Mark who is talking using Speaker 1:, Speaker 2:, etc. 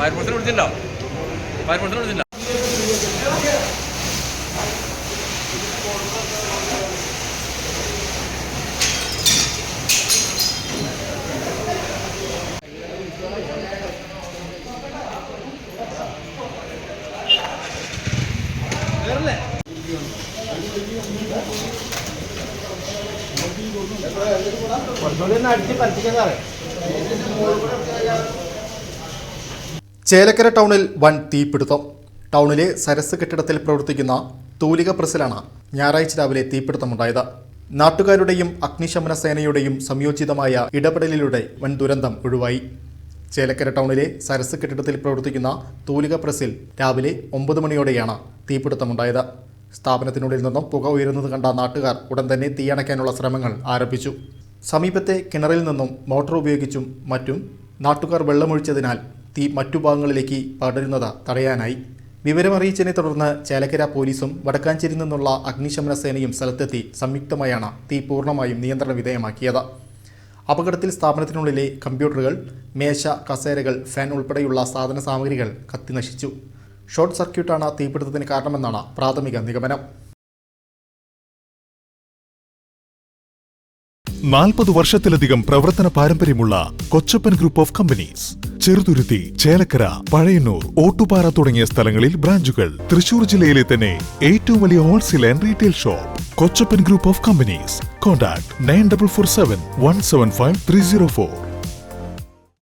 Speaker 1: ഫയർഫോഴ്സിനെ വിളിച്ചിട്ടുണ്ടോ? ഫയർഫോഴ്സിനെ വിളിച്ചില്ല.
Speaker 2: ചേലക്കര ടൗണിൽ വൻ തീപിടുത്തം. ടൗണിലെ സരസ് കെട്ടിടത്തിൽ പ്രവർത്തിക്കുന്ന തൂലിക പ്രസ്സിലാണ് ഞായറാഴ്ച രാവിലെ തീപിടുത്തമുണ്ടായത്. നാട്ടുകാരുടെയും അഗ്നിശമന സേനയുടെയും സംയോജിതമായ ഇടപെടലിലൂടെ വൻ ദുരന്തം ഒഴിവായി. ചേലക്കര ടൗണിലെ സരസ് കെട്ടിടത്തിൽ പ്രവർത്തിക്കുന്ന തൂലിക പ്രസ്സിൽ രാവിലെ 9 മണിയോടെയാണ് തീപിടുത്തമുണ്ടായത്. സ്ഥാപനത്തിനുള്ളിൽ നിന്നും പുക ഉയരുന്നത് കണ്ട നാട്ടുകാർ ഉടൻ തന്നെ തീയണയ്ക്കാനുള്ള ശ്രമങ്ങൾ ആരംഭിച്ചു. സമീപത്തെ കിണറിൽ നിന്നും മോട്ടോർ ഉപയോഗിച്ചും മറ്റും നാട്ടുകാർ വെള്ളമൊഴിച്ചതിനാൽ തീ മറ്റു ഭാഗങ്ങളിലേക്ക് പടരുന്നത് തടയാനായി. വിവരമറിയിച്ചതിനെ തുടർന്ന് ചേലക്കര പോലീസും വടക്കാഞ്ചേരിയിൽ നിന്നുള്ള അഗ്നിശമന സേനയും സ്ഥലത്തെത്തി സംയുക്തമായാണ് തീ പൂർണ്ണമായും നിയന്ത്രണ വിധേയമാക്കിയത്. അപകടത്തിൽ സ്ഥാപനത്തിനുള്ളിലെ കമ്പ്യൂട്ടറുകൾ, മേശ, കസേരകൾ, ഫാൻ ഉൾപ്പെടെയുള്ള സാധന സാമഗ്രികൾ കത്തിനശിച്ചു. ഷോർട്ട് സർക്യൂട്ടാണ് തീപിടുത്തത്തിന് കാരണമെന്നാണ് പ്രാഥമിക നിഗമനം.
Speaker 3: 40 വർഷത്തിലധികം പ്രവർത്തന പാരമ്പര്യമുള്ള Kochappan group of companies, Cheruthuruthy, Chelakkara, Pazhayannur, Ottupara തുടങ്ങിയ സ്ഥലങ്ങളിൽ ബ്രാഞ്ചുകൾ. തൃശൂർ ജില്ലയിലെ തന്നെ ഏറ്റവും വലിയ wholesale and retail shop Kochappan group of companies. Contact 9447 175 304.